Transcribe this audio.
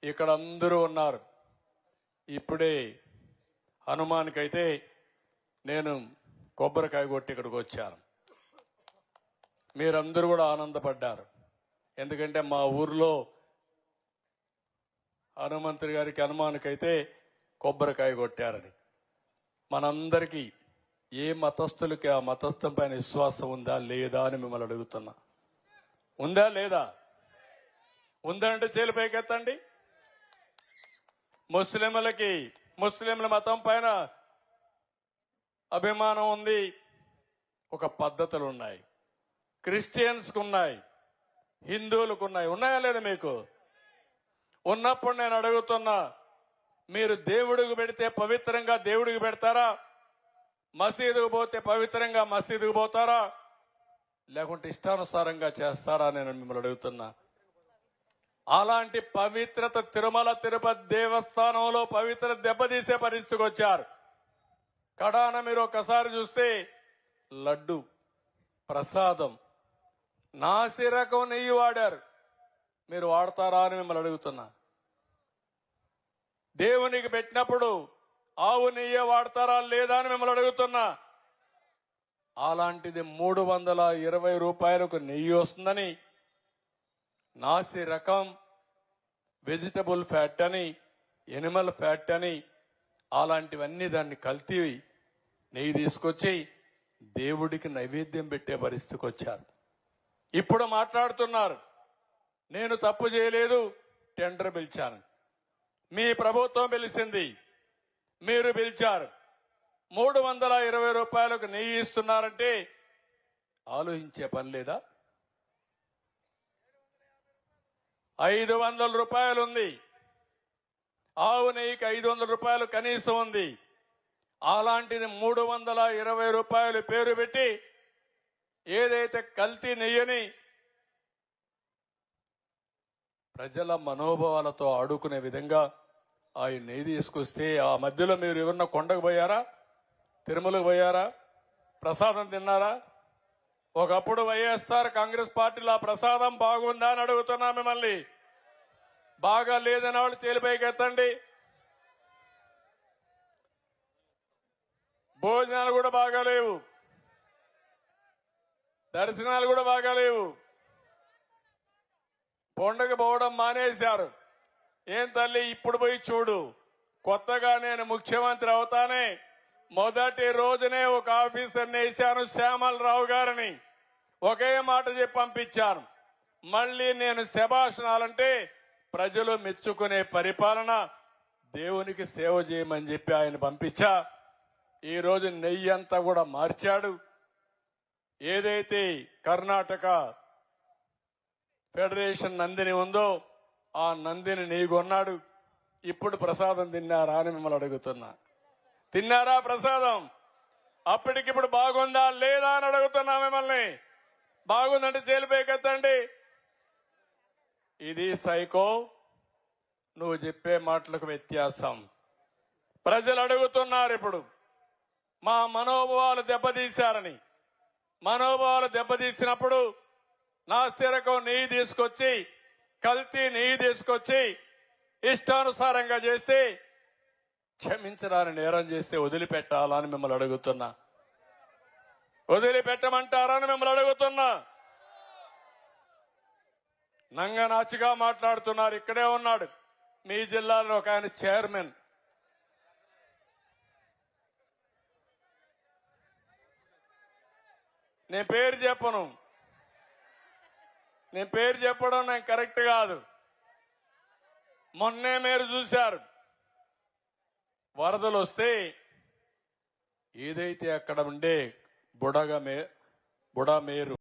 ఇక్కడ అందరూ ఉన్నారు. ఇప్పుడే హనుమాన్కైతే నేను కొబ్బరికాయ కొట్టి ఇక్కడికి వచ్చాను. మీరందరూ కూడా ఆనందపడ్డారు. ఎందుకంటే మా ఊర్లో హనుమంతుడి గారికి హనుమాన్కైతే కొబ్బరికాయ కొట్టారని. మనందరికీ ఏ మతస్థులకి ఆ మతస్థం పైన విశ్వాసం ఉందా లేదా అని మిమ్మల్ని అడుగుతున్నా. ఉందా లేదా? ఉందంటే చేలు పైకెత్తండి. ముస్లింల మతం పైన అభిమానం ఉంది, ఒక పద్ధతులు ఉన్నాయి. క్రిస్టియన్స్కు ఉన్నాయి, హిందువులకు ఉన్నాయి. ఉన్నాయా లేదా మీకు? ఉన్నప్పుడు నేను అడుగుతున్నా, మీరు దేవుడికి పెడితే పవిత్రంగా దేవుడికి పెడతారా? మసీదుకు పోతే పవిత్రంగా మసీదుకు పోతారా? లేకుంటే ఇష్టానుసారంగా చేస్తారా? నేను మిమ్మల్ని అడుగుతున్నా. అలాంటి పవిత్రత తిరుమల తిరుపతి దేవస్థానంలో పవిత్ర దెబ్బతీసే పరిస్థితికి వచ్చారు. కడాన మీరు ఒకసారి చూస్తే లడ్డు ప్రసాదం నాసిరకం నెయ్యి వాడారు. మీరు వాడతారా అని మిమ్మల్ని అడుగుతున్నా. దేవునికి పెట్టినప్పుడు ఆవు నెయ్యి వాడతారా లేదా అని మిమ్మల్ని అడుగుతున్నా. అలాంటిది 320 రూపాయలకు నెయ్యి వస్తుందని నాసి రకం వెజిటబుల్ ఫ్యాట్ అని ఎనిమల్ ఫ్యాట్ అని అలాంటివన్నీ దాన్ని కల్తీ నెయ్యి తీసుకొచ్చి దేవుడికి నైవేద్యం పెట్టే పరిస్థితికి వచ్చారు. ఇప్పుడు మాట్లాడుతున్నారు, నేను తప్పు చేయలేదు, టెండర్ పిలిచాను. మీ ప్రభుత్వం పిలిచింది, మీరు పిలిచారు. 320 రూపాయలకు నెయ్యి ఇస్తున్నారంటే ఆలోచించే పని లేదా? 500 రూపాయలు ఉంది. ఆవు నెయ్యికి 500 రూపాయలు కనీసం ఉంది. అలాంటిది 320 రూపాయలు పేరు పెట్టి ఏదైతే కల్తీ నెయ్యని ప్రజల మనోభావాలతో ఆడుకునే విధంగా ఆ నెయ్యి తీసుకొస్తే ఆ మధ్యలో మీరు ఎవరన్నా కొండకు పోయారా? తిరుమలకు పోయారా? ప్రసాదం తిన్నారా? ఒకప్పుడు వైఎస్ఆర్ కాంగ్రెస్ పార్టీలో ఆ ప్రసాదం బాగుందా అని అడుగుతున్నా మిమ్మల్ని. బాగా లేదని వాళ్ళు చేలిపైకి ఎత్తండి. భోజనాలు కూడా బాగాలేవు, దర్శనాలు కూడా బాగాలేవు. కొండకు పోవడం మానేశారు. ఏం తల్లి, ఇప్పుడు పోయి చూడు. కొత్తగా నేను ముఖ్యమంత్రి అవుతానే మొదటి రోజునే ఒక ఆఫీసర్ని వేశాను, శ్యామలరావు గారిని. ఒకే మాట చెప్పి పంపించాను. మళ్ళీ నేను శభాషణాలంటే ప్రజలు మెచ్చుకునే పరిపాలన, దేవునికి సేవ చేయమని చెప్పి ఆయన పంపించా. ఈ రోజు నెయ్యి అంతా కూడా మార్చాడు. ఏదైతే కర్ణాటక ఫెడరేషన్ నందిని ఉందో ఆ నందిని నెయ్యి కొన్నాడు. ఇప్పుడు ప్రసాదం తిన్నారా అని మిమ్మల్ని అడుగుతున్నా. తిన్నారా ప్రసాదం? అప్పటికిప్పుడు బాగుందా లేదా అని అడుగుతున్నా మిమ్మల్ని. బాగుందంటే చేలిపైకెత్తండి. ఇది సైకో, నువ్వు చెప్పే మాటలకు వ్యత్యాసం. ప్రజలు అడుగుతున్నారు ఇప్పుడు, మా మనోభావాలు దెబ్బతీశారని. మనోభావాలు దెబ్బతీసినప్పుడు నాసిరకం నెయ్యి తీసుకొచ్చి, కల్తీ నెయ్యి తీసుకొచ్చి ఇష్టానుసారంగా చేసి క్షమించడాన్ని నేరం చేస్తే వదిలిపెట్టాలని మిమ్మల్ని అడుగుతున్నా. వదిలిపెట్టమంటారని మిమ్మల్ని అడుగుతున్నా. నంగనాచిగా మాట్లాడుతున్నారు. ఇక్కడే ఉన్నాడు మీ జిల్లాలో ఒక ఆయన చైర్మన్. నేను పేరు చెప్పను, నేను పేరు చెప్పడం నాకు కరెక్ట్ కాదు. మొన్నే మీరు చూశారు, వరదలు వస్తే ఏదైతే అక్కడ ఉండే బుడమేరు